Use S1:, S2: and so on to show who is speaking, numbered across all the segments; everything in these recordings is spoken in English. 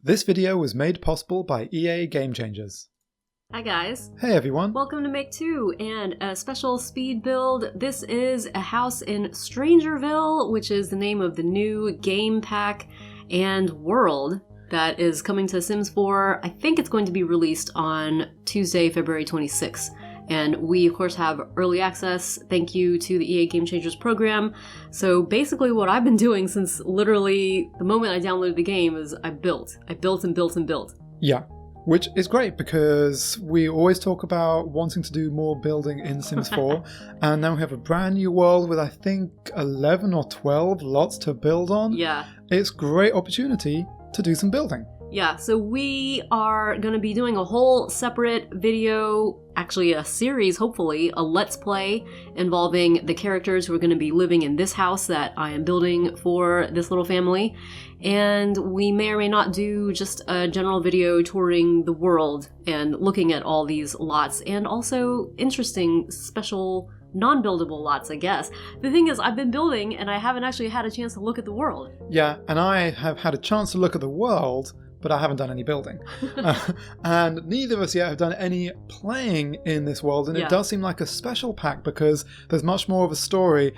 S1: This video was made possible by EA Game Changers.
S2: Hi guys.
S1: Hey everyone.
S2: Welcome to Make 2 and a special speed build. This is a house in StrangerVille, which is the name of the new game pack and world that is coming to Sims 4. I think it's going to be released on Tuesday, February 26th. And we, of course, have early access, thank you to the EA Game Changers program. So basically what I've been doing since literally the moment I downloaded the game is I built and built and built.
S1: Yeah, which is great because we always talk about wanting to do more building in Sims 4. And now we have a brand new world with, I think, 11 or 12 lots to build on.
S2: Yeah.
S1: It's a great opportunity to do some building.
S2: Yeah, so we are going to be doing a whole separate video, actually a series, hopefully, a Let's Play involving the characters who are going to be living in this house that I am building for this little family. And we may or may not do just a general video touring the world and looking at all these lots and also interesting special non-buildable lots, I guess. The thing is, I've been building and I haven't actually had a chance to look at the world.
S1: Yeah, and I have had a chance to look at the world, but I haven't done any building. And neither of us yet have done any playing in this world, and It does seem like a special pack because there's much more of a story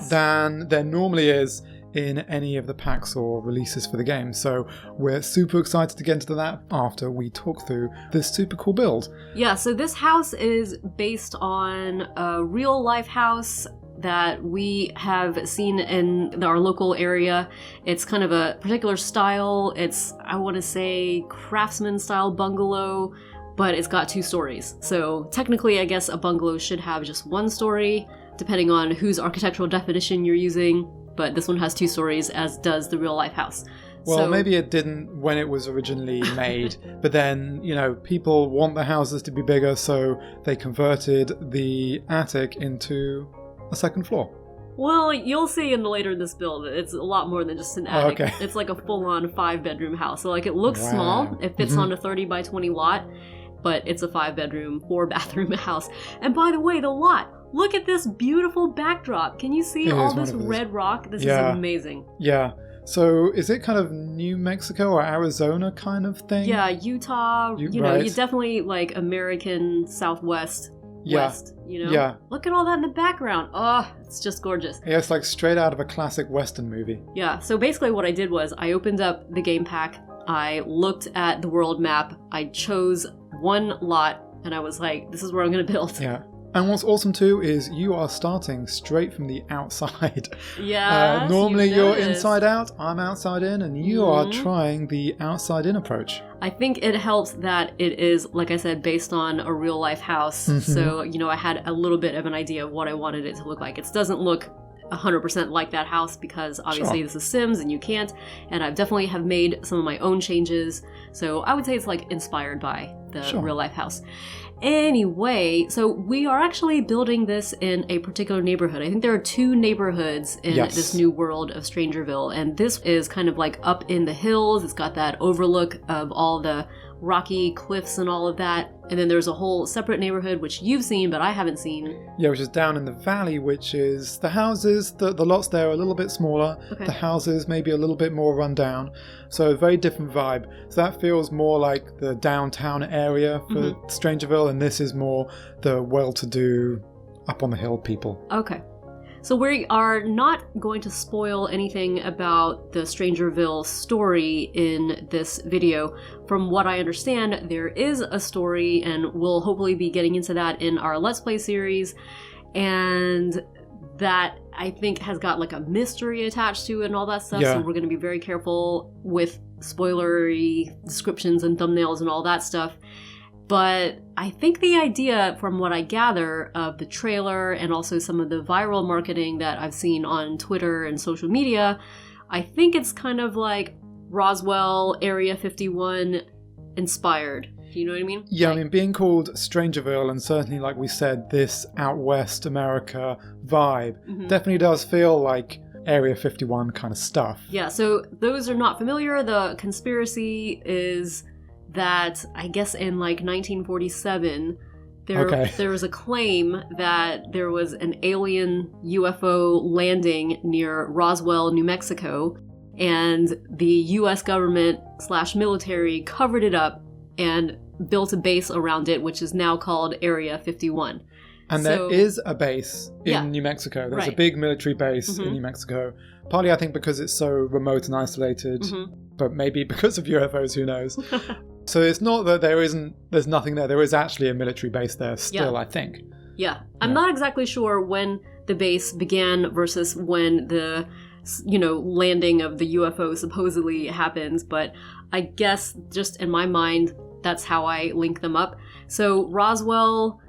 S1: than there normally is in any of the packs or releases for the game. So we're super excited to get into that after we talk through this super cool build. Yeah,
S2: so this house is based on a real life house that we have seen in our local area. It's kind of a particular style. It's, I want to say, craftsman style bungalow, but it's got 2 stories. So technically, I guess a bungalow should have just 1 story, depending on whose architectural definition you're using. But this one has 2 stories, as does the real life house.
S1: Well, maybe it didn't when it was originally made, but then, you know, people want the houses to be bigger, so they converted the attic into a second floor.
S2: Well, you'll see later in this build, it's a lot more than just an attic.
S1: Oh, okay.
S2: It's like a full-on 5-bedroom house. So, like, it looks small. It fits on a 30 by 20 lot, but it's a 5-bedroom, 4-bathroom house. And by the way, the lot, look at this beautiful backdrop. Can you see all this red rock? This is amazing.
S1: Yeah. So is it kind of New Mexico or Arizona kind of thing?
S2: Yeah, Utah. You know, you definitely like American Southwest. West, you know?
S1: Yeah.
S2: Look at all that in the background. Oh, it's just gorgeous.
S1: Yeah, it's like straight out of a classic Western movie.
S2: Yeah, so basically what I did was I opened up the game pack, I looked at the world map, I chose 1 lot, and I was like, this is where I'm going to build.
S1: Yeah. And what's awesome too is you are starting straight from the outside.
S2: Yeah.
S1: Normally you're inside out, I'm outside in, and you are trying the outside in approach.
S2: I think it helps that it is, like I said, based on a real life house. So, you know, I had a little bit of an idea of what I wanted it to look like. It doesn't look 100% like that house because obviously this is Sims and you can't. And I definitely have made some of my own changes. So I would say it's like inspired by the real life house. Anyway, so we are actually building this in a particular neighborhood. I think there are 2 neighborhoods in this new world of StrangerVille, and this is kind of like up in the hills. It's got that overlook of all the rocky cliffs and all of that. And then there's a whole separate neighborhood, which you've seen, but I haven't seen.
S1: Yeah, which is down in the valley, which is the houses, the lots there are a little bit smaller. Okay. The houses maybe a little bit more run down. So a very different vibe. So that feels more like the downtown area for StrangerVille, and this is more the well-to-do, up on the hill people.
S2: Okay. So we are not going to spoil anything about the StrangerVille story in this video. From what I understand, there is a story, and we'll hopefully be getting into that in our Let's Play series. And that, I think, has got like a mystery attached to it and all that stuff. So we're going to be very careful with spoilery descriptions and thumbnails and all that stuff. But I think the idea, from what I gather of the trailer and also some of the viral marketing that I've seen on Twitter and social media, I think it's kind of like Roswell, Area 51 inspired. Do you know what I mean?
S1: Yeah, I mean, being called StrangerVille, and certainly, like we said, this out west America vibe definitely does feel like Area 51 kind of stuff.
S2: Yeah, so those are not familiar. The conspiracy is that I guess in like 1947 there was a claim that there was an alien UFO landing near Roswell, New Mexico, and the US government / military covered it up and built a base around it, which is now called Area 51.
S1: And there is a base in New Mexico. There's a big military base in New Mexico. Partly, I think, because it's so remote and isolated, but maybe because of UFOs, who knows. So it's not that there's nothing there. There is actually a military base there still, I think.
S2: Yeah. I'm not exactly sure when the base began versus when the, landing of the UFO supposedly happens, but I guess just in my mind, that's how I link them up. So Roswell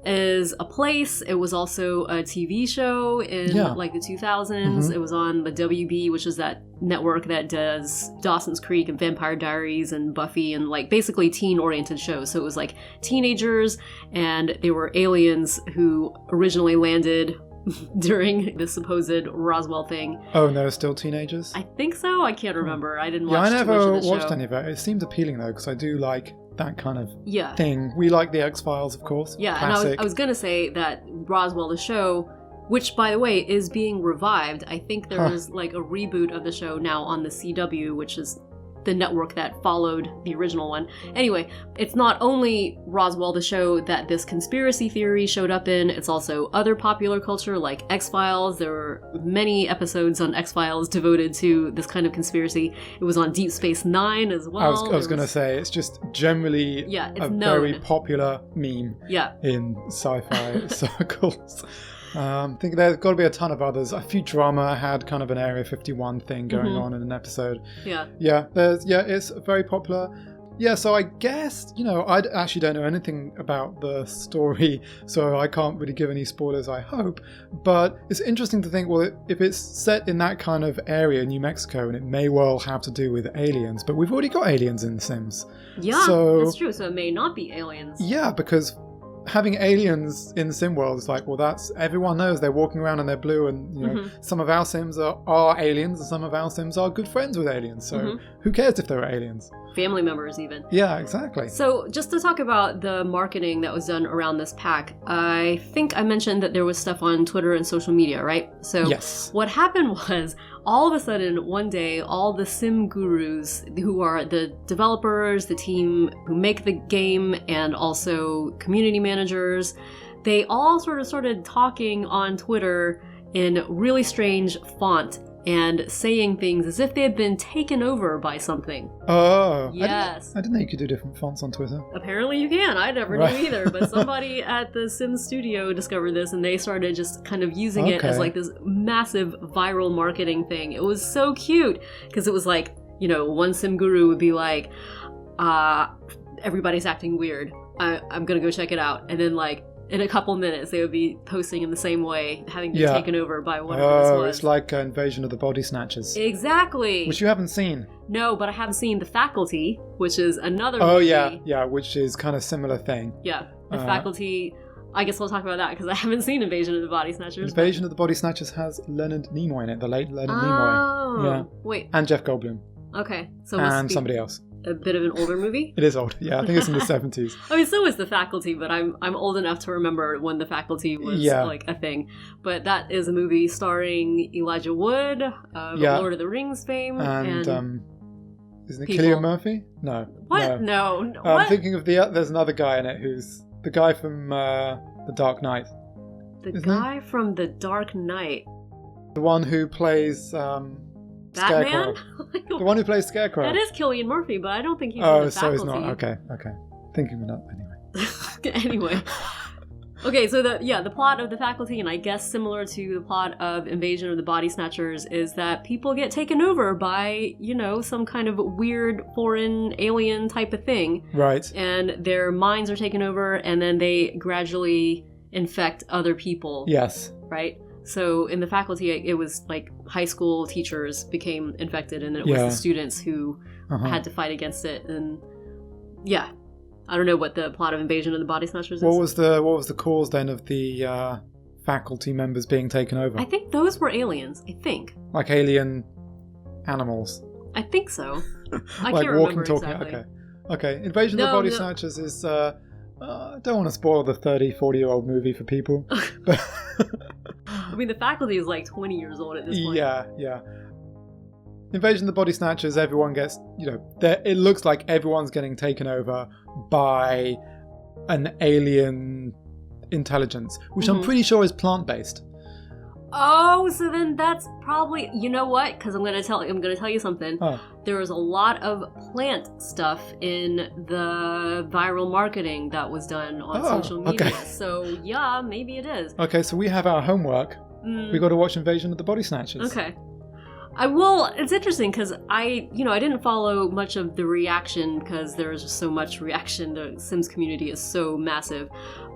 S2: is a place. It was also a TV show in like the 2000s. It was on the WB, which is that network that does Dawson's Creek and Vampire Diaries and Buffy and like basically teen-oriented shows. So it was like teenagers, and they were aliens who originally landed during the supposed Roswell thing.
S1: Oh, no, still teenagers?
S2: I think so. I can't remember. I didn't watch
S1: I
S2: too much of the
S1: never watched
S2: show.
S1: any of it. It seemed appealing, though, because I do like that kind of thing. We like the X-Files, of course.
S2: Yeah,
S1: Classic.
S2: and I was going to say that Roswell, the show, which, by the way, is being revived. I think there's like a reboot of the show now on the CW, which is the network that followed the original one. Anyway, it's not only Roswell, the show, that this conspiracy theory showed up in, it's also other popular culture like X-Files. There were many episodes on X-Files devoted to this kind of conspiracy. It was on Deep Space Nine as well.
S1: I was going to say, it's just generally a very popular meme in sci-fi circles. I think there's got to be a ton of others. Futurama had kind of an Area 51 thing going on in an episode. It's very popular. Yeah, so I guess, I actually don't know anything about the story, so I can't really give any spoilers, I hope. But it's interesting to think, well, if it's set in that kind of area in New Mexico, and it may well have to do with aliens, but we've already got aliens in The Sims.
S2: Yeah, that's true. So it may not be aliens.
S1: Yeah, because having aliens in the sim world is like, well, that's, everyone knows they're walking around and they're blue, and some of our sims are aliens, and some of our sims are good friends with aliens, so who cares if they're aliens?
S2: Family members even.
S1: Yeah, exactly.
S2: So just to talk about the marketing that was done around this pack, I think I mentioned that there was stuff on Twitter and social media, right? So what happened was, all of a sudden, one day, all the sim gurus, who are the developers, the team who make the game, and also community managers, they all sort of started talking on Twitter in really strange font and saying things as if they had been taken over by something.
S1: Oh.
S2: Yes.
S1: I didn't know you could do different fonts on Twitter.
S2: Apparently you can. I never knew either, but somebody at the Sim Studio discovered this, and they started just kind of using it as like this massive viral marketing thing. It was so cute, because it was like, one Sim guru would be like, everybody's acting weird. I'm gonna go check it out. And then like, in a couple minutes, they would be posting in the same way, having been taken over by whatever this was.
S1: It's like Invasion of the Body Snatchers.
S2: Exactly.
S1: Which you haven't seen.
S2: No, but I have seen The Faculty, which is another movie.
S1: Yeah, which is kind of similar thing.
S2: Yeah, The Faculty. I guess we'll talk about that, because I haven't seen Invasion of the Body Snatchers.
S1: Invasion of the Body Snatchers has Leonard Nimoy in it, the late Leonard Nimoy. Yeah.
S2: Wait.
S1: And Jeff Goldblum.
S2: Okay. So
S1: and somebody else.
S2: A bit of an older movie?
S1: It is old. Yeah, I think it's in the 70s.
S2: I mean, so is The Faculty, but I'm old enough to remember when The Faculty was like a thing. But that is a movie starring Elijah Wood of Lord of the Rings fame.
S1: And isn't it Cillian Murphy? No.
S2: What? No. What?
S1: I'm thinking of there's another guy in it who's the guy from The Dark Knight.
S2: From The Dark Knight?
S1: The one who plays...
S2: Batman?
S1: The one who plays Scarecrow.
S2: That is Cillian Murphy, but I don't think he's in The Faculty.
S1: So he's not. Okay. Thinking of that
S2: anyway. Okay, so the plot of The Faculty, and I guess similar to the plot of Invasion of the Body Snatchers, is that people get taken over by, some kind of weird foreign alien type of thing.
S1: Right.
S2: And their minds are taken over, and then they gradually infect other people.
S1: Yes.
S2: Right? So in The Faculty, it was like high school teachers became infected, and it was the students who had to fight against it. And I don't know what the plot of Invasion of the Body Snatchers is.
S1: What was the cause then of the faculty members being taken over?
S2: I think those were aliens. I think
S1: like alien animals.
S2: I think so. I
S1: like
S2: can't
S1: walking,
S2: remember
S1: talking.
S2: exactly.
S1: Okay. Invasion of the Body Snatchers is. I don't want to spoil the 30-40-year-old movie for people.
S2: I mean, The Faculty is like 20 years old at this point.
S1: Yeah. Invasion of the Body Snatchers, everyone gets, it looks like everyone's getting taken over by an alien intelligence, which I'm pretty sure is plant-based.
S2: Oh, so then that's probably, you know what? Because I'm gonna tell you something.
S1: Oh.
S2: There was a lot of plant stuff in the viral marketing that was done on social media. Okay. So yeah, maybe it is.
S1: Okay, so we have our homework. We got to watch Invasion of the Body Snatchers.
S2: Okay. It's interesting because I didn't follow much of the reaction because there was just so much reaction. The Sims community is so massive.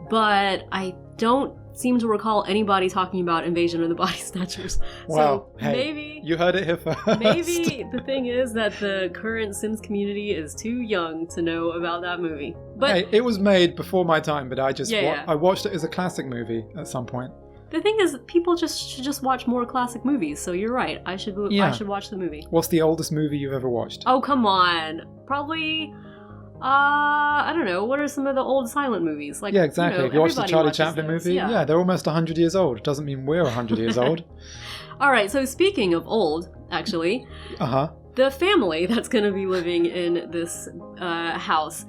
S2: But I don't seem to recall anybody talking about Invasion of the Body Snatchers.
S1: Wow.
S2: So
S1: hey,
S2: maybe
S1: you heard it here first.
S2: Maybe the thing is that the current Sims community is too young to know about that movie. But
S1: hey, it was made before my time, but I watched it as a classic movie at some point.
S2: The thing is, people should just watch more classic movies. So you're right. I should watch the movie.
S1: What's the oldest movie you've ever watched?
S2: Oh, come on. Probably. I don't know. What are some of the old silent movies? Like,
S1: yeah, exactly. If you watch the Charlie Chaplin
S2: those.
S1: movie, yeah, they're almost 100 years old. It doesn't mean we're 100 years old.
S2: All right. So speaking of old, actually, the family that's going to be living in this house.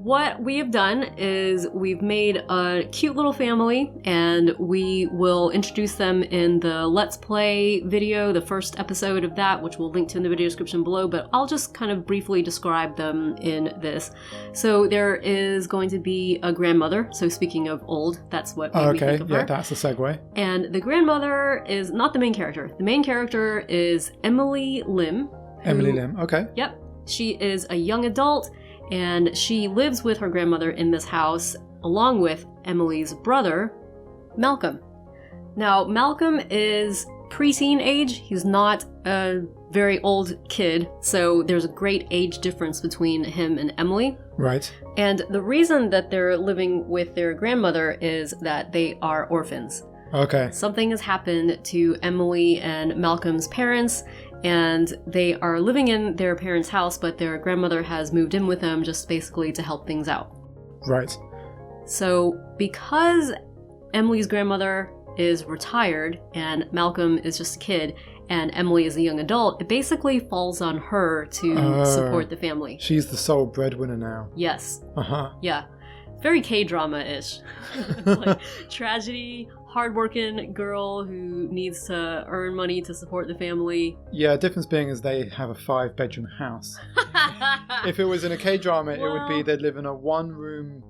S2: What we have done is we've made a cute little family, and we will introduce them in the Let's Play video, the first episode of that, which we'll link to in the video description below, but I'll just kind of briefly describe them in this. So there is going to be a grandmother. So speaking of old, that's what made me think of her.
S1: Yeah, that's a segue.
S2: And the grandmother is not the main character. The main character is Emily Lim.
S1: Emily Lim, okay.
S2: Yep. She is a young adult, and she lives with her grandmother in this house, along with Emily's brother, Malcolm. Now, Malcolm is preteen age. He's not a very old kid, so there's a great age difference between him and Emily.
S1: Right.
S2: And the reason that they're living with their grandmother is that they are orphans.
S1: Okay.
S2: Something has happened to Emily and Malcolm's parents, and they are living in their parents' house, but their grandmother has moved in with them just basically to help things out.
S1: Right.
S2: So because Emily's grandmother is retired and Malcolm is just a kid and Emily is a young adult, it basically falls on her to support the family.
S1: She's the sole breadwinner now.
S2: Yes.
S1: Uh-huh.
S2: Yeah. Very K-drama-ish. Like tragedy, hardworking girl who needs to earn money to support the family.
S1: Yeah, difference being is they have a 5-bedroom house. If it was in a K-drama, it would be they'd live in a 1-room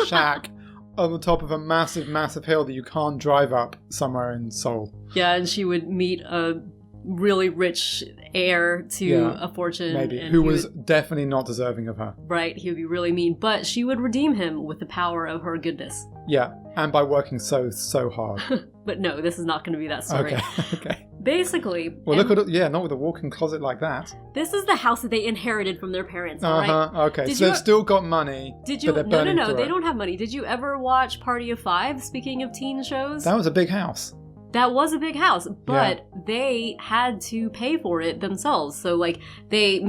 S1: shack on the top of a massive, massive hill that you can't drive up somewhere in Seoul.
S2: Yeah, and she would meet a really rich heir to a fortune.
S1: Maybe, who was definitely not deserving of her.
S2: Right, he would be really mean, but she would redeem him with the power of her goodness.
S1: Yeah, and by working so hard.
S2: But no, this is not going to be that story.
S1: Okay.
S2: Basically...
S1: Well, look at it, not with a walk-in closet like that.
S2: This is the house that they inherited from their parents, alright?
S1: Okay, so they've still got money, but they're burning
S2: No,
S1: through
S2: they
S1: it.
S2: don't have money. Did you ever watch Party of Five, speaking of teen shows?
S1: That was a big house.
S2: That was a big house, but they had to pay for it themselves. So, like, they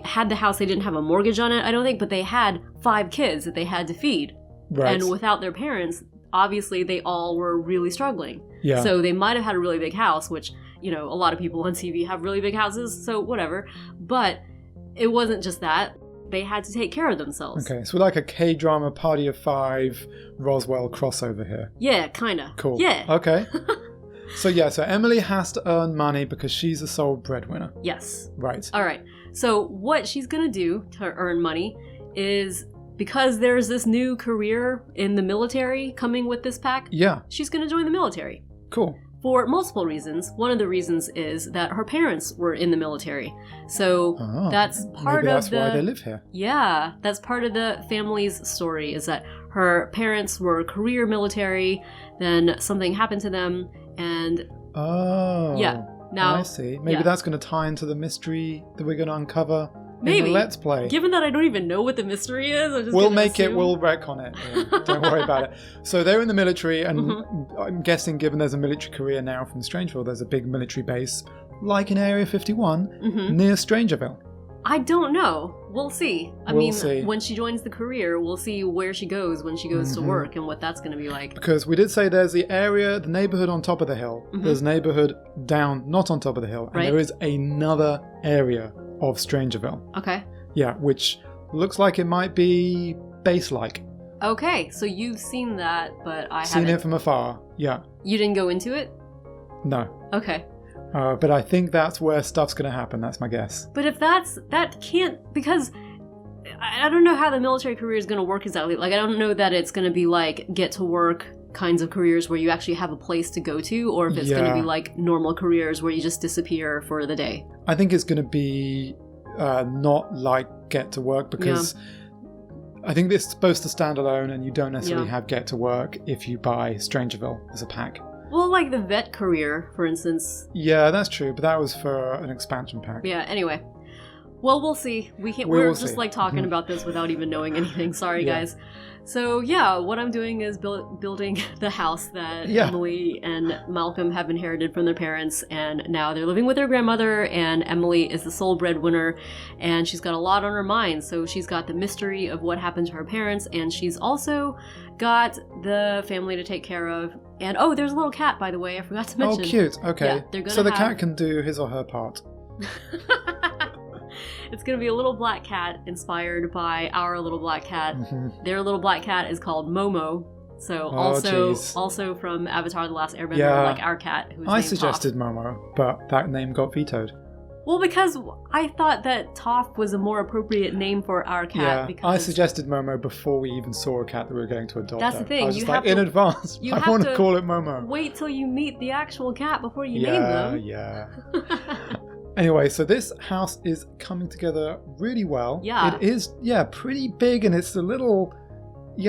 S2: had the house, they didn't have a mortgage on it, I don't think, but they had 5 kids that they had to feed.
S1: Right.
S2: And without their parents, obviously they all were really struggling.
S1: Yeah.
S2: So they might have had a really big house, which, a lot of people on TV have really big houses, so whatever. But it wasn't just that. They had to take care of themselves.
S1: Okay, so like a K-drama Party of 5 Roswell crossover here.
S2: Yeah, kinda.
S1: Cool.
S2: Yeah.
S1: Okay. So Emily has to earn money because she's the sole breadwinner.
S2: Yes.
S1: Right.
S2: All right. So what she's gonna do to earn money is, because there's this new career in the military coming with this pack, she's gonna join the military.
S1: Cool.
S2: For multiple reasons. One of the reasons is that her parents were in the military. So that's part of
S1: that's why they live here.
S2: Yeah, that's part of the family's story, is that her parents were career military, then something happened to them, and... Now,
S1: I see. Maybe that's going to tie into the mystery that we're going to uncover in the Let's Play.
S2: Given that I don't even know what the mystery is, I'm just
S1: we'll retcon it. Yeah, don't worry about it. So they're in the military, and I'm guessing, given there's a military career now from StrangerVille, there's a big military base, like in Area 51, near StrangerVille.
S2: I don't know. We'll see. I
S1: We'll
S2: mean,
S1: see.
S2: when she joins the career, we'll see where she goes when she goes to work and what that's going to be like.
S1: Because we did say there's the area, the neighborhood on top of the hill. There's neighborhood down, not on top of the hill. And there is another area of Strangerville.
S2: Okay.
S1: Yeah, which looks like it might be base-like.
S2: Okay, so you've seen that, but I haven't.
S1: Seen it from afar, yeah.
S2: You didn't go into it?
S1: No.
S2: Okay.
S1: But I think that's where stuff's going to happen. That's my guess.
S2: But if that can't, because I don't know how the military career is going to work exactly. Like, I don't know that it's going to be like get to work kinds of careers where you actually have a place to go to, or if it's going to be like normal careers where you just disappear for the day.
S1: I think it's going to be not like get to work, because I think it's supposed to stand alone and you don't necessarily have get to work if you buy Strangerville as a pack.
S2: Well, like the vet career, for instance.
S1: Yeah, that's true, but that was for an expansion pack.
S2: Yeah, anyway. Well, we'll see. We're just like talking about this without even knowing anything. Sorry, guys. So, yeah, what I'm doing is building the house that Emily and Malcolm have inherited from their parents, and now they're living with their grandmother, and Emily is the sole breadwinner, and she's got a lot on her mind. So she's got the mystery of what happened to her parents, and she's also got the family to take care of. And, oh, there's a little cat, by the way. I forgot to mention.
S1: Oh, cute. Okay.
S2: Yeah,
S1: so the cat can do his or her part.
S2: It's going to be a little black cat inspired by our little black cat. Their little black cat is called Momo. So also from Avatar The Last Airbender, like our cat. Who's
S1: I
S2: named
S1: suggested
S2: Toph.
S1: Momo, but that name got vetoed.
S2: Well, because I thought that Toph was a more appropriate name for our cat.
S1: Yeah,
S2: because
S1: I suggested Momo before we even saw a cat that we were going to adopt.
S2: That's the thing.
S1: I was just like, in advance, I want to call it Momo.
S2: Wait till you meet the actual cat before you name them.
S1: Yeah. Anyway, so this house is coming together really well.
S2: Yeah.
S1: It is, pretty big, and it's a little,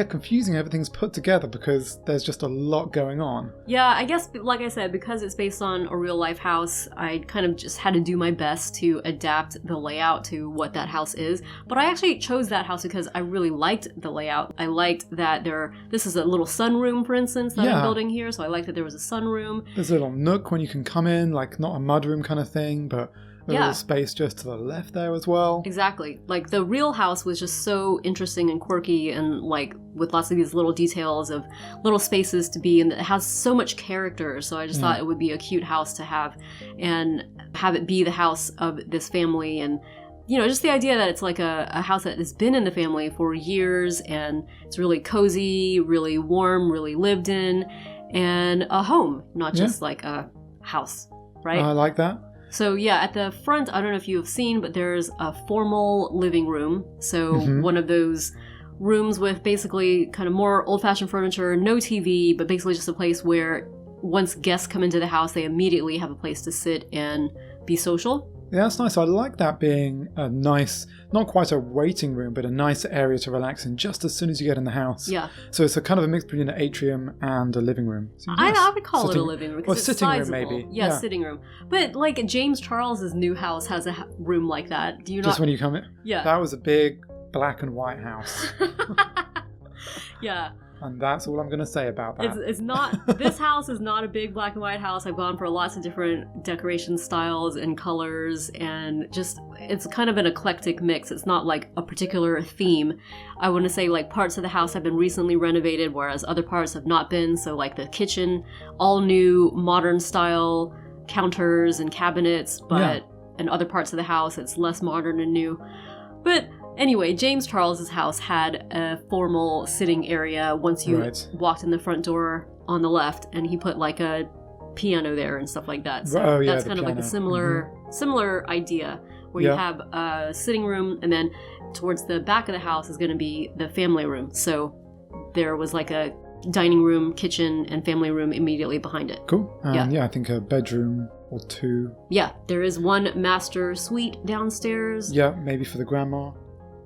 S1: confusing. Everything's put together because there's just a lot going on.
S2: Yeah, I guess, like I said, because it's based on a real life house, I kind of just had to do my best to adapt the layout to what that house is. But I actually chose that house because I really liked the layout. I liked that this is a little sunroom, for instance, that I'm building here. So I liked that there was a sunroom.
S1: There's a little nook when you can come in, like not a mudroom kind of thing, but a little space just to the left there as well.
S2: Exactly. Like the real house was just so interesting and quirky, and like with lots of these little details of little spaces to be, and it has so much character. So I just thought it would be a cute house to have, and have it be the house of this family. And just the idea that it's like a house that has been in the family for years, and it's really cozy, really warm, really lived in, and a home, not just like a house, right?
S1: I like that.
S2: So yeah, at the front, I don't know if you have seen, but there's a formal living room. So one of those rooms with basically kind of more old-fashioned furniture, no TV, but basically just a place where once guests come into the house, they immediately have a place to sit and be social.
S1: Yeah, that's nice. I like that being a nice, not quite a waiting room, but a nice area to relax in just as soon as you get in the house.
S2: Yeah.
S1: So it's a kind of a mix between an atrium and a living room.
S2: I would call it a living room.
S1: Or sitting
S2: sizable.
S1: room, maybe.
S2: Yeah, sitting room. But like James Charles's new house has a room like that. Do you
S1: just when you come in?
S2: Yeah.
S1: That was a big black and white house.
S2: Yeah.
S1: And that's all I'm going to say about that.
S2: It's not, this house is not a big black and white house. I've gone for lots of different decoration styles and colors, and just, it's kind of an eclectic mix. It's not like a particular theme. I want to say like parts of the house have been recently renovated, whereas other parts have not been. So like the kitchen, all new modern style counters and cabinets, but in other parts of the house, it's less modern and new. But anyway, James Charles's house had a formal sitting area once you walked in the front door on the left, and he put like a piano there and stuff like that. So that's kind of like a similar idea where you have a sitting room, and then towards the back of the house is going to be the family room. So there was like a dining room, kitchen, and family room immediately behind it.
S1: Cool. I think a bedroom or two.
S2: Yeah, there is one master suite downstairs.
S1: Yeah, maybe for the grandma.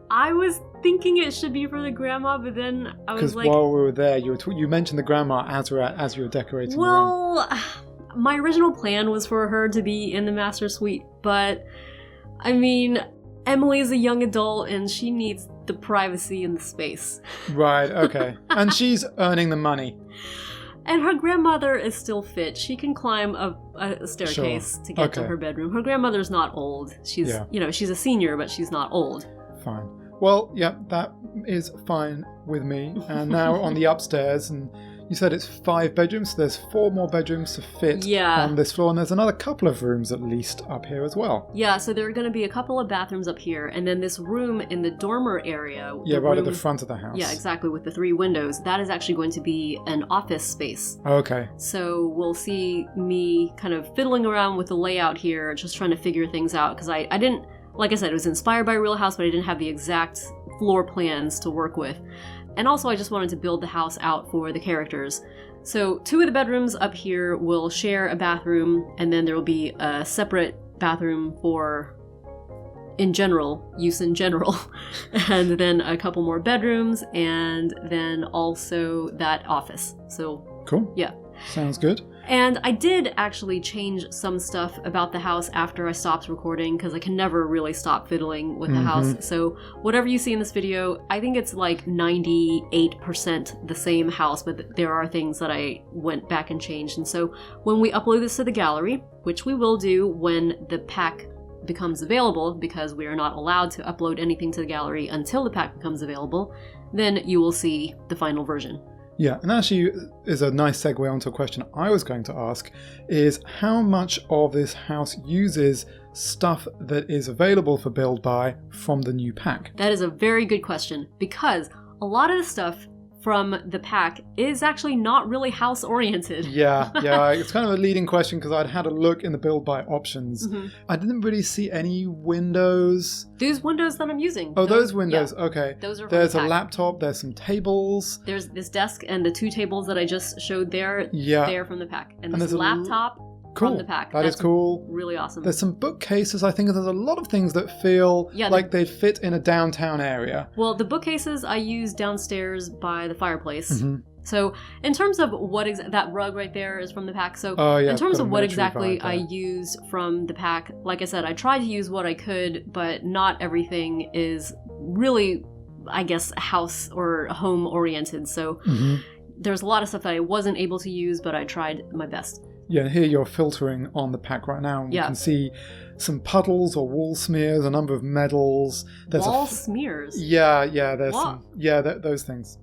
S2: I was thinking it should be for the grandma, but then I was like...
S1: Because while we were there, you mentioned the grandma as you were decorating the room.
S2: Well, my original plan was for her to be in the master suite, but I mean, Emily's a young adult and she needs the privacy and the space.
S1: Right, okay. And she's earning the money.
S2: And her grandmother is still fit. She can climb a staircase to get to her bedroom. Her grandmother's not old. She's, she's a senior, but she's not old.
S1: Fine. Well, yeah, that is fine with me. And now on the upstairs, and you said it's 5 bedrooms, so there's 4 more bedrooms to fit on this floor, and there's another couple of rooms at least up here as well.
S2: Yeah, so there are going to be a couple of bathrooms up here, and then this room in the dormer area.
S1: Yeah, right at the front of the house.
S2: Yeah, exactly, with the 3 windows. That is actually going to be an office space.
S1: Okay.
S2: So we'll see me kind of fiddling around with the layout here, just trying to figure things out, because I didn't, like I said, it was inspired by Real House, but I didn't have the exact floor plans to work with. And also I just wanted to build the house out for the characters. So 2 of the bedrooms up here will share a bathroom, and then there will be a separate bathroom for use in general. And then a couple more bedrooms, and then also that office. So
S1: cool.
S2: Yeah.
S1: Sounds good.
S2: And I did actually change some stuff about the house after I stopped recording, because I can never really stop fiddling with the house. So whatever you see in this video, I think it's like 98% the same house, but there are things that I went back and changed. And so when we upload this to the gallery, which we will do when the pack becomes available, because we are not allowed to upload anything to the gallery until the pack becomes available, then you will see the final version.
S1: Yeah, and actually is a nice segue onto a question I was going to ask, is how much of this house uses stuff that is available for build by from the new pack?
S2: That is a very good question, because a lot of the stuff from the pack is actually not really house oriented.
S1: Yeah, it's kind of a leading question because I'd had a look in the build by options. I didn't really see any windows.
S2: These windows that I'm using.
S1: Oh, those windows, okay.
S2: Those are
S1: There's a laptop, there's some tables.
S2: There's this desk and the 2 tables that I just showed there. They're from the pack. And this laptop from the pack.
S1: That is cool.
S2: Really awesome.
S1: There's some bookcases. I think there's a lot of things that feel like they fit in a downtown area.
S2: Well, the bookcases I use downstairs by the fireplace. So in terms of what that rug right there is from the pack. So in terms of what exactly I use from the pack, like I said, I tried to use what I could, but not everything is really, I guess, house or home oriented. So there's a lot of stuff that I wasn't able to use, but I tried my best.
S1: Yeah, here you're filtering on the pack right now. And you can see some puddles or wall smears, a number of medals.
S2: There's wall smears?
S1: Yeah, there's some. Yeah, those things.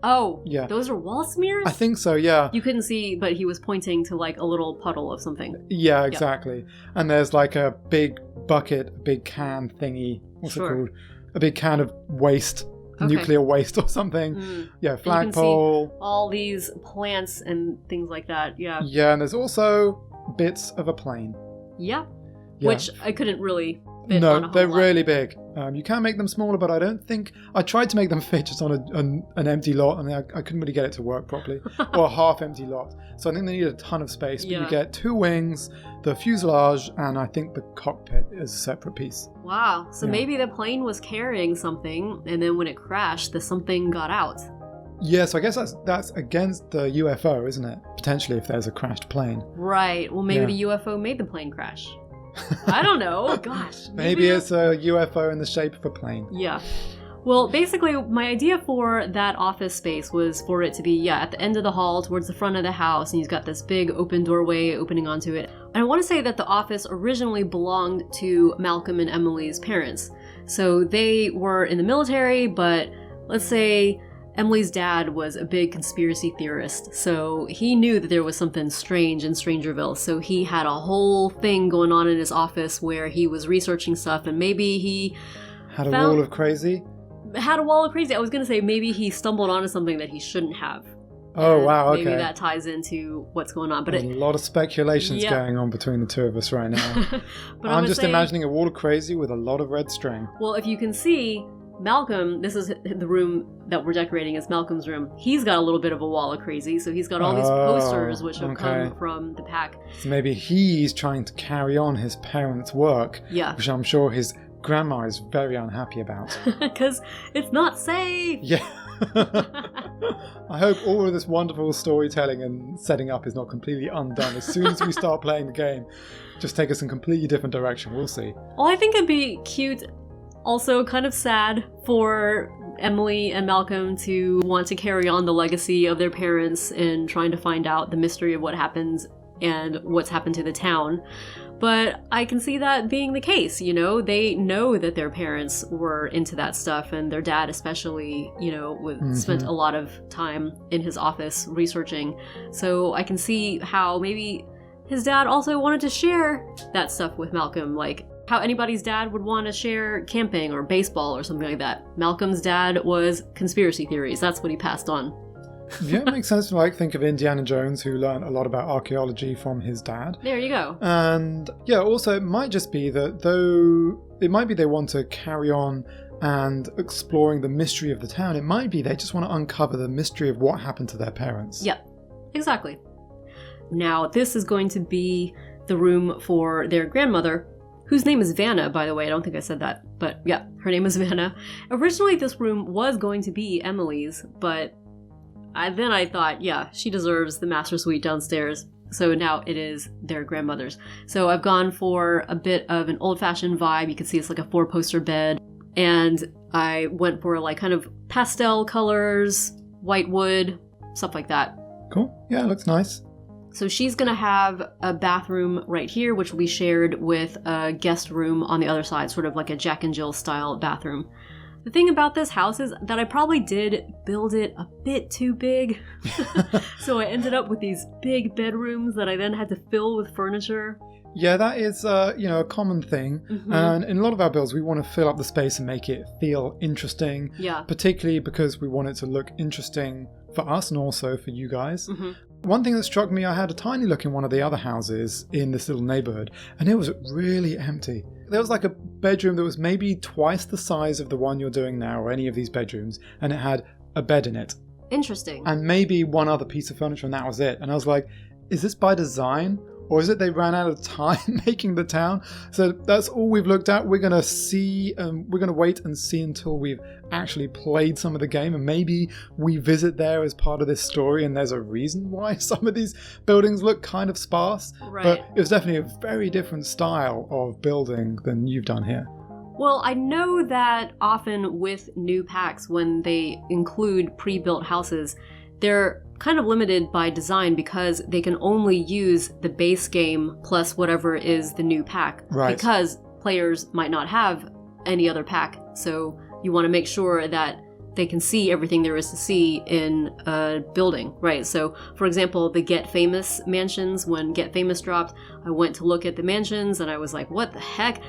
S2: Oh, yeah. Those are wall smears?
S1: I think so, yeah.
S2: You couldn't see, but he was pointing to like a little puddle of something.
S1: Yeah, exactly. Yep. And there's like a big bucket, a big can thingy. What's it called? A big can of waste. Nuclear waste or something. Yeah, flagpole.
S2: All these plants and things like that. Yeah,
S1: and there's also bits of a plane.
S2: Yeah. Which I couldn't really fit on a whole
S1: they're
S2: lot.
S1: really big. You can make them smaller, but I don't think... I tried to make them fit just on an empty lot, and I couldn't really get it to work properly. Or a half-empty lot. So I think they need a ton of space. But you get 2 wings, the fuselage, and I think the cockpit is a separate piece.
S2: Wow. So maybe the plane was carrying something, and then when it crashed, the something got out.
S1: Yeah, so I guess that's against the UFO, isn't it? Potentially, if there's a crashed plane.
S2: Right. Well, maybe the UFO made the plane crash. I don't know. Gosh.
S1: Maybe it's a UFO in the shape of a plane. Yeah.
S2: Well, basically, my idea for that office space was for it to be, at the end of the hall towards the front of the house, and you've got this big open doorway opening onto it. And I want to say that the office originally belonged to Malcolm and Emily's parents. So they were in the military, but let's say Emily's dad was a big conspiracy theorist, so he knew that there was something strange in StrangerVille, so he had a whole thing going on in his office where he was researching stuff, and maybe he
S1: had a wall of crazy?
S2: Had a wall of crazy. I was going to say maybe he stumbled onto something that he shouldn't have.
S1: Oh, wow, okay.
S2: Maybe that ties into what's going on. But
S1: there's a lot of speculations going on between the 2 of us right now. But I'm just imagining a wall of crazy with a lot of red string.
S2: Well, if you can see... Malcolm, this is the room that we're decorating as Malcolm's room. He's got a little bit of a wall of crazy, so he's got all these posters which have come from the pack.
S1: So maybe he's trying to carry on his parents' work, which I'm sure his grandma is very unhappy about.
S2: Because it's not safe!
S1: Yeah. I hope all of this wonderful storytelling and setting up is not completely undone as soon as we start playing the game. Just take us in a completely different direction, we'll see.
S2: Well, I think it'd be cute... Also kind of sad for Emily and Malcolm to want to carry on the legacy of their parents and trying to find out the mystery of what happens and what's happened to the town. But I can see that being the case, you know? They know that their parents were into that stuff, and their dad especially, you know, spent a lot of time in his office researching. So I can see how maybe his dad also wanted to share that stuff with Malcolm, like how anybody's dad would want to share camping or baseball or something like that. Malcolm's dad was conspiracy theories. That's what he passed on.
S1: Yeah, it makes sense to like think of Indiana Jones, who learned a lot about archaeology from his dad.
S2: There you go.
S1: And yeah, also it might just be that they want to carry on and exploring the mystery of the town. It might be they just want to uncover the mystery of what happened to their parents.
S2: Yep, exactly. Now, this is going to be the room for their grandmother, whose name is Vanna, by the way. I don't think I said that, but yeah, her name is Vanna. Originally, this room was going to be Emily's, but then I thought, yeah, she deserves the master suite downstairs. So now it is their grandmother's. So I've gone for a bit of an old-fashioned vibe. You can see it's like a 4-poster bed. And I went for like kind of pastel colors, white wood, stuff like that.
S1: Cool. Yeah, it looks nice.
S2: So she's going to have a bathroom right here, which will be shared with a guest room on the other side, sort of like a Jack and Jill style bathroom. The thing about this house is that I probably did build it a bit too big. So I ended up with these big bedrooms that I then had to fill with furniture.
S1: Yeah, that is a common thing. And in a lot of our builds, we want to fill up the space and make it feel interesting.
S2: Yeah.
S1: Particularly because we want it to look interesting for us and also for you guys. One thing that struck me, I had a tiny look in one of the other houses in this little neighborhood, and it was really empty. There was like a bedroom that was maybe twice the size of the one you're doing now, or any of these bedrooms, and it had a bed in it.
S2: Interesting.
S1: And maybe one other piece of furniture, and that was it. And I was like, is this by design? Or is it they ran out of time making the town? So that's all we've looked at. We're going to see, we're going to wait and see until we've actually played some of the game. And maybe we visit there as part of this story. And there's a reason why some of these buildings look kind of sparse.
S2: Right.
S1: But it was definitely a very different style of building than you've done here.
S2: Well, I know that often with new packs, when they include pre-built houses, they're kind of limited by design because they can only use the base game plus whatever is the new pack.
S1: Right.
S2: Because players might not have any other pack. So you want to make sure that they can see everything there is to see in a building, right? So, for example, the Get Famous mansions, when Get Famous dropped, I went to look at the mansions and I was like, what the heck?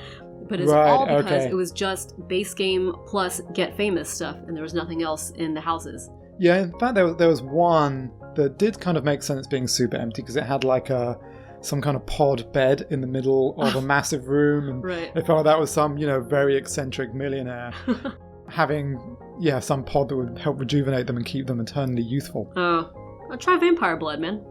S2: But it's all because it was just base game plus Get Famous stuff and there was nothing else in the houses.
S1: Yeah, in fact, there was one that did kind of make sense being super empty because it had like some kind of pod bed in the middle of a massive room. And
S2: right.
S1: It felt like that was some, very eccentric millionaire having, some pod that would help rejuvenate them and keep them eternally youthful.
S2: Oh, I'll try Vampire Blood, man.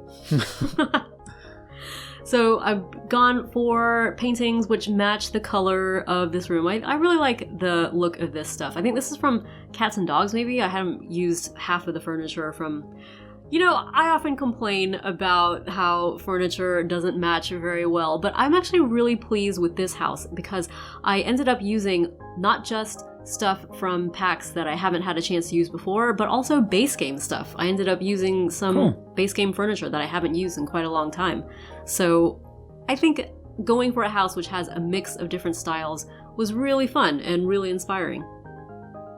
S2: So I've gone for paintings which match the color of this room. I really like the look of this stuff. I think this is from Cats and Dogs, maybe. I haven't used half of the furniture from... I often complain about how furniture doesn't match very well, but I'm actually really pleased with this house because I ended up using not just stuff from packs that I haven't had a chance to use before, but also base game stuff. I ended up using some base game furniture that I haven't used in quite a long time. So I think going for a house which has a mix of different styles was really fun and really inspiring.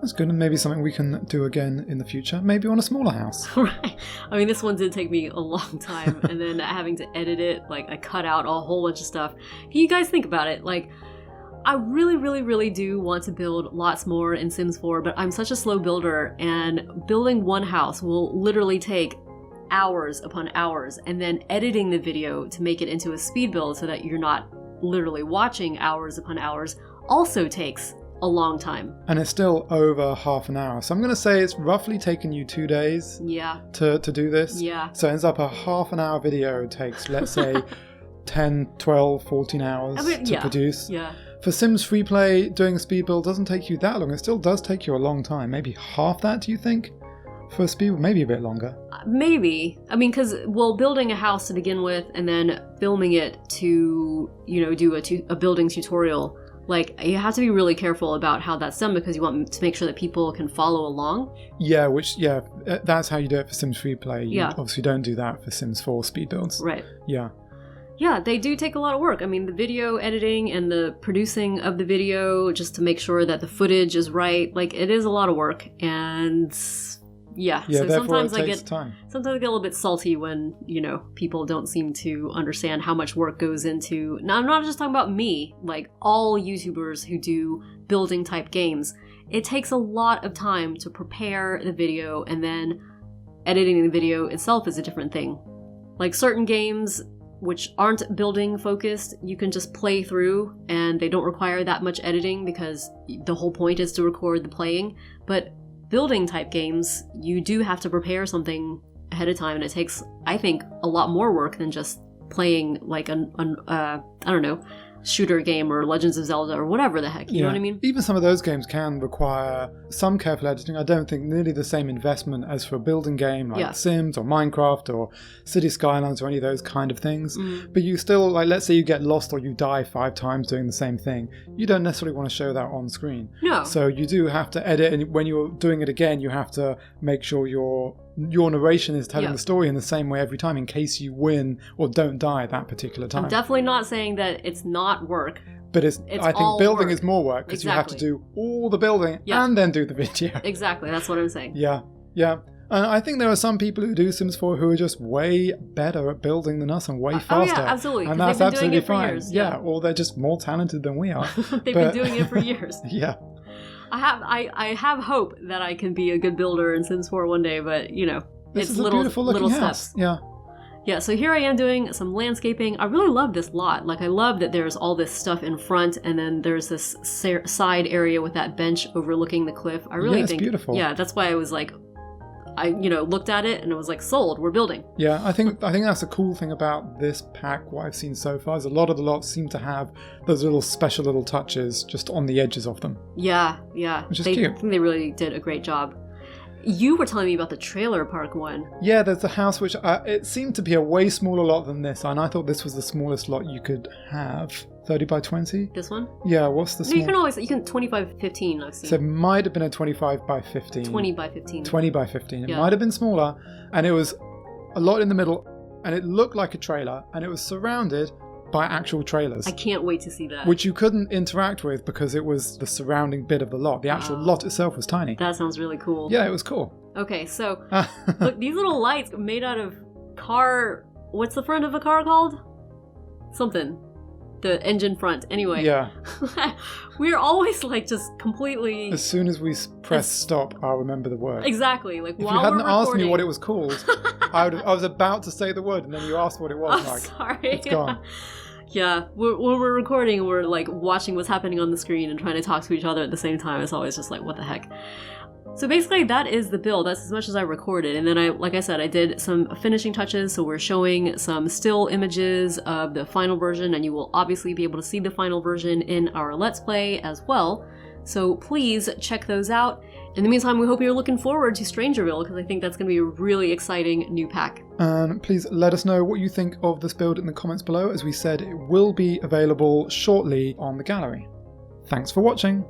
S1: That's good, and maybe something we can do again in the future. Maybe on a smaller house.
S2: Right. I mean, this one did take me a long time, and then having to edit it, I cut out a whole bunch of stuff. Can you guys think about it? I really, really, really do want to build lots more in Sims 4, but I'm such a slow builder, and building one house will literally take hours upon hours, and then editing the video to make it into a speed build so that you're not literally watching hours upon hours also takes a long time.
S1: And it's still over half an hour. So I'm going to say it's roughly taken you 2 days to do this.
S2: Yeah.
S1: So it ends up a half an hour video takes, let's say, 10, 12, 14 hours to produce.
S2: Yeah.
S1: For Sims Free Play, doing a speed build doesn't take you that long. It still does take you a long time. Maybe half that, do you think? For a speed, maybe a bit longer.
S2: Maybe. I mean, because, building a house to begin with and then filming it to, do a building tutorial, Like, you have to be really careful about how that's done because you want to make sure that people can follow along.
S1: Yeah, that's how you do it for Sims Free Play. You obviously don't do that for Sims 4 speed builds.
S2: Right.
S1: Yeah.
S2: Yeah, they do take a lot of work. I mean, the video editing and the producing of the video, just to make sure that the footage is right, like, it is a lot of work. And so sometimes I get a little bit salty when, people don't seem to understand how much work goes into. Now, I'm not just talking about me, like all YouTubers who do building type games. It takes a lot of time to prepare the video, and then editing the video itself is a different thing. Like certain games which aren't building focused, you can just play through and they don't require that much editing because the whole point is to record the playing. But building type games, you do have to prepare something ahead of time, and it takes, I think, a lot more work than just playing like I don't know, shooter game or Legends of Zelda or whatever the heck, you know what I mean?
S1: Even some of those games can require some careful editing. I don't think nearly the same investment as for a building game like Sims or Minecraft or City Skylines or any of those kind of things. But you still, like, let's say you get lost or you die 5 times doing the same thing. You don't necessarily want to show that on screen. No. So you do have to edit, and when you're doing it again, you have to make sure your narration is telling the story in the same way every time in case you win or don't die at that particular time.
S2: I'm definitely not saying that it's not work.
S1: But I think building is more work because you have to do all the building and then do the video.
S2: Exactly, that's what I'm saying.
S1: Yeah. And I think there are some people who do Sims 4 who are just way better at building than us and way faster.
S2: Oh yeah, absolutely.
S1: And that's absolutely fine.
S2: Years,
S1: yeah, or they're just more talented than we are.
S2: They've been doing it for years.
S1: Yeah.
S2: I have hope that I can be a good builder in Sims 4 one day, but
S1: this is
S2: little,
S1: a beautiful looking
S2: little
S1: house.
S2: steps.
S1: Yeah.
S2: Yeah, so here I am doing some landscaping. I really love this lot. Like, I love that there's all this stuff in front, and then there's this side area with that bench overlooking the cliff. I really think it's beautiful. Yeah, that's why I was like, I looked at it and it was like, sold, we're building.
S1: Yeah, I think that's a cool thing about this pack. What I've seen so far is a lot of the lots seem to have those little special little touches just on the edges of them.
S2: Yeah,
S1: which is cute.
S2: I think they really did a great job. You were telling me about the trailer park one.
S1: Yeah, there's a house which it seemed to be a way smaller lot than this, and I thought this was the smallest lot you could have. 30 by 20?
S2: This one?
S1: Yeah, what's the small?
S2: You can 25 by 15, I've seen.
S1: So it might have been a 25 by 15.
S2: 20 by 15.
S1: 20 by 15. It might have been smaller, and it was a lot in the middle, and it looked like a trailer, and it was surrounded by actual trailers.
S2: I can't wait to see that.
S1: Which you couldn't interact with because it was the surrounding bit of the lot. The actual lot itself was tiny.
S2: That sounds really cool.
S1: Yeah, it was cool.
S2: Okay, so look, these little lights made out of car... What's the front of a car called? Something. The engine front. Anyway.
S1: Yeah.
S2: We're always like just completely...
S1: As soon as we press stop, I'll remember the word.
S2: Exactly. Like,
S1: if you hadn't asked me what it was called, I was about to say the word, and then you asked what it was.
S2: Sorry.
S1: It's gone.
S2: Yeah, when we're recording, we're like watching what's happening on the screen and trying to talk to each other at the same time. It's always just like, what the heck? So basically, that is the build. That's as much as I recorded. And then like I said, I did some finishing touches. So we're showing some still images of the final version, and you will obviously be able to see the final version in our Let's Play as well. So please check those out. In the meantime, we hope you're looking forward to StrangerVille, because I think that's going to be a really exciting new pack.
S1: And please let us know what you think of this build in the comments below. As we said, it will be available shortly on the gallery. Thanks for watching.